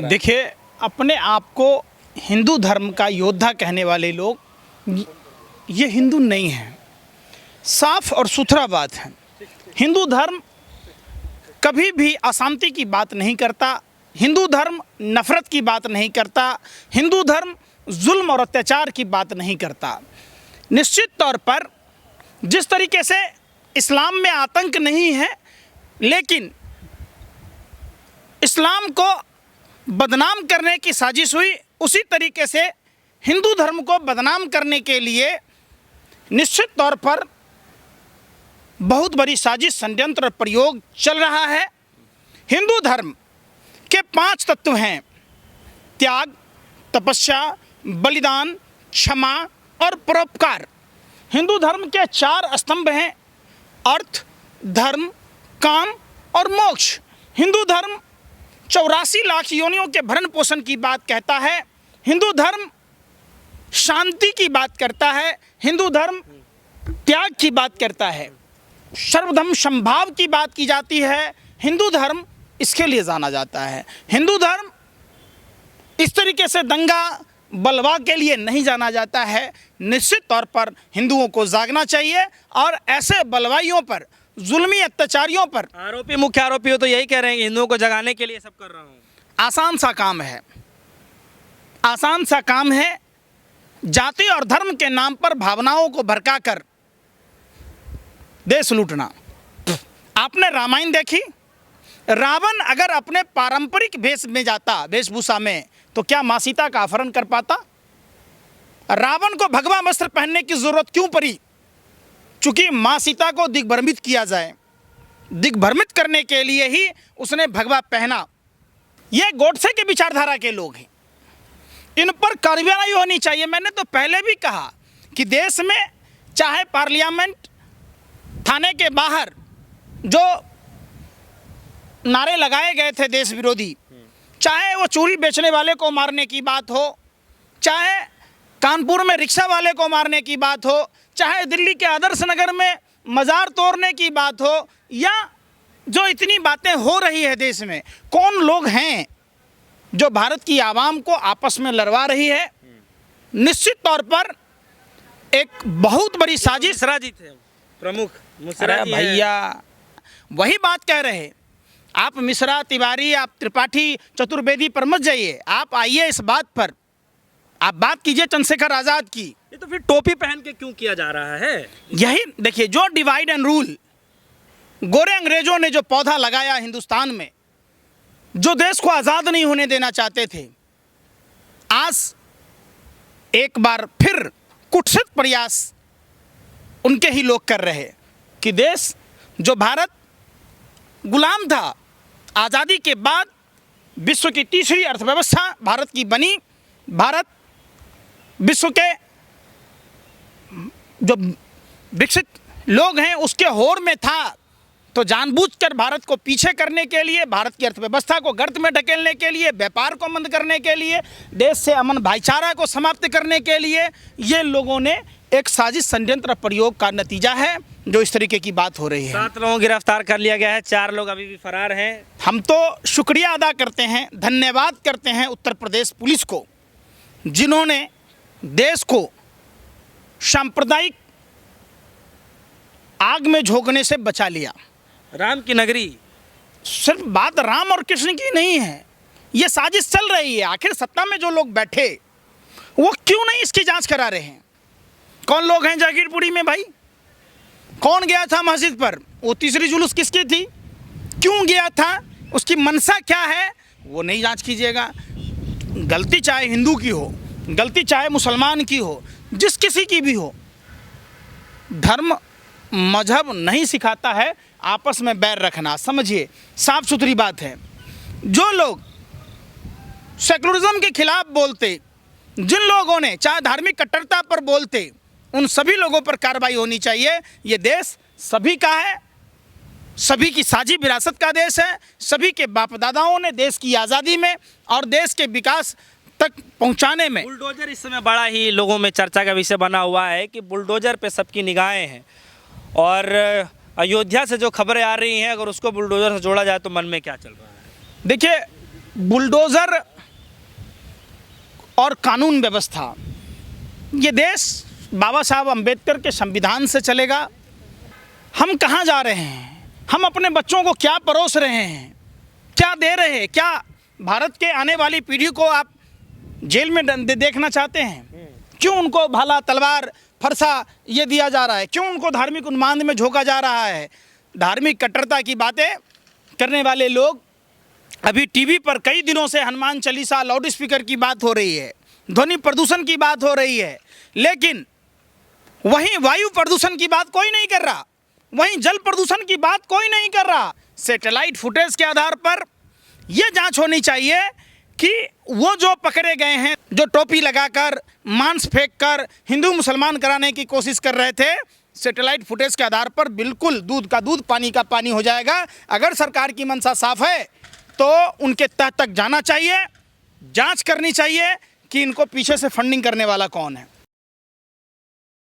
देखिए, अपने आप को हिंदू धर्म का योद्धा कहने वाले लोग ये हिंदू नहीं हैं। साफ और सुथरा बात है। हिंदू धर्म कभी भी अशांति की बात नहीं करता। हिंदू धर्म नफरत की बात नहीं करता। हिंदू धर्म जुल्म और अत्याचार की बात नहीं करता। निश्चित तौर पर जिस तरीके से इस्लाम में आतंक नहीं है, लेकिन इस्लाम को बदनाम करने की साजिश हुई, उसी तरीके से हिंदू धर्म को बदनाम करने के लिए निश्चित तौर पर बहुत बड़ी साजिश, षड्यंत्र और प्रयोग चल रहा है। हिंदू धर्म के 5 तत्व हैं: त्याग, तपस्या, बलिदान, क्षमा और परोपकार। हिंदू धर्म के 4 स्तंभ हैं: अर्थ, धर्म, काम और मोक्ष। हिंदू धर्म 84 लाख योनियों के भरण पोषण की बात कहता है। हिंदू धर्म शांति की बात करता है। हिंदू धर्म त्याग की बात करता है। सर्वधर्म समभाव की बात की जाती है। हिंदू धर्म इसके लिए जाना जाता है। हिंदू धर्म इस तरीके से दंगा बलवा के लिए नहीं जाना जाता है। निश्चित तौर पर हिंदुओं को जागना चाहिए और ऐसे बलवाइयों पर, जुल्मी अत्याचारियों पर। आरोपी, मुख्य आरोपी हो तो यही कह रहे हैं कि हिंदुओं को जगाने के लिए सब कर रहा हूँ। आसान सा काम है, आसान सा काम है। जाति और धर्म के नाम पर भावनाओं को भड़काकर देश लूटना। आपने रामायण देखी? रावण अगर अपने पारंपरिक वेश में जाता, वेशभूषा में, तो क्या मां सीता का अपहरण कर पाता? रावण को भगवा वस्त्र पहनने की जरूरत क्यों पड़ी? चूंकि मां सीता को दिग्भ्रमित किया जाए, दिग्भ्रमित करने के लिए ही उसने भगवा पहना। ये गोडसे के विचारधारा के लोग हैं। इन पर कार्रवाई होनी चाहिए। मैंने तो पहले भी कहा कि देश में चाहे पार्लियामेंट, थाने के बाहर जो नारे लगाए गए थे देश विरोधी, चाहे वो चूड़ी बेचने वाले को मारने की बात हो, चाहे कानपुर में रिक्शा वाले को मारने की बात हो, चाहे दिल्ली के आदर्श नगर में मज़ार तोड़ने की बात हो, या जो इतनी बातें हो रही है देश में, कौन लोग हैं जो भारत की आवाम को आपस में लड़वा रही है? निश्चित तौर पर एक बहुत बड़ी साजिश। मिश्रा जी थे प्रमुख। अरे भैया, वही बात कह रहे हैं। आप मिश्रा, तिवारी, आप त्रिपाठी, चतुर्वेदी पर मत जाइए। आप आइए इस बात पर, आप बात कीजिए चंद्रशेखर आज़ाद की। ये तो फिर टोपी पहन के क्यों किया जा रहा है? यही देखिए, जो डिवाइड एंड रूल गोरे अंग्रेजों ने जो पौधा लगाया हिंदुस्तान में, जो देश को आज़ाद नहीं होने देना चाहते थे, आज एक बार फिर कुत्सित प्रयास उनके ही लोग कर रहे हैं कि देश जो भारत गुलाम था, आज़ादी के बाद विश्व की तीसरी अर्थव्यवस्था भारत की बनी। भारत विश्व के जो विकसित लोग हैं उसके होड़ में था, तो जानबूझकर भारत को पीछे करने के लिए, भारत की अर्थव्यवस्था को गर्त में ढकेलने के लिए, व्यापार को मंद करने के लिए, देश से अमन भाईचारा को समाप्त करने के लिए ये लोगों ने एक साजिश, षड्यंत्र प्रयोग का नतीजा है जो इस तरीके की बात हो रही है। 7 लोगों को गिरफ्तार कर लिया गया है, 4 लोग अभी भी फरार हैं। हम तो शुक्रिया अदा करते हैं, धन्यवाद करते हैं उत्तर प्रदेश पुलिस को, जिन्होंने देश को सांप्रदायिक आग में झोंकने से बचा लिया। राम की नगरी, सिर्फ बात राम और कृष्ण की नहीं है, ये साजिश चल रही है। आखिर सत्ता में जो लोग बैठे वो क्यों नहीं इसकी जांच करा रहे हैं? कौन लोग हैं जागीरपुरी में भाई? कौन गया था मस्जिद पर? वो तीसरी जुलूस किसकी थी? क्यों गया था? उसकी मनसा क्या है? वो नहीं जांच कीजिएगा। गलती चाहे हिंदू की हो, गलती चाहे मुसलमान की हो, जिस किसी की भी हो, धर्म मजहब नहीं सिखाता है आपस में बैर रखना। समझिए, साफ सुथरी बात है। जो लोग सेकुलरिज्म के खिलाफ बोलते, जिन लोगों ने चाहे धार्मिक कट्टरता पर बोलते, उन सभी लोगों पर कार्रवाई होनी चाहिए। ये देश सभी का है, सभी की साझी विरासत का देश है। सभी के बाप दादाओं ने देश की आज़ादी में और देश के विकास तक पहुंचाने में। बुलडोजर इस समय बड़ा ही लोगों में चर्चा का विषय बना हुआ है कि बुलडोजर पे सबकी निगाहें हैं, और अयोध्या से जो खबरें आ रही हैं, अगर उसको बुलडोजर से जोड़ा जाए तो मन में क्या चल रहा है? देखिए, बुलडोज़र और कानून व्यवस्था, ये देश बाबा साहब अम्बेडकर के संविधान से चलेगा। हम कहाँ जा रहे हैं? हम अपने बच्चों को क्या परोस रहे हैं, क्या दे रहे हैं? क्या भारत के आने वाली पीढ़ी को आप जेल में देखना चाहते हैं? क्यों उनको भाला, तलवार, फरसा ये दिया जा रहा है? क्यों उनको धार्मिक उन्माद में झोंका जा रहा है? धार्मिक कट्टरता की बातें करने वाले लोग, अभी टीवी पर कई दिनों से हनुमान चालीसा, लाउड स्पीकर की बात हो रही है, ध्वनि प्रदूषण की बात हो रही है, लेकिन वहीं वायु प्रदूषण की बात कोई नहीं कर रहा, वहीं जल प्रदूषण की बात कोई नहीं कर रहा। सैटेलाइट फुटेज के आधार पर यह जांच होनी चाहिए कि वो जो पकड़े गए हैं, जो टोपी लगाकर, मांस फेंककर हिंदू मुसलमान कराने की कोशिश कर रहे थे, सैटेलाइट फुटेज के आधार पर बिल्कुल दूध का दूध, पानी का पानी हो जाएगा। अगर सरकार की मंशा साफ है तो उनके तह तक जाना चाहिए, जांच करनी चाहिए कि इनको पीछे से फंडिंग करने वाला कौन है।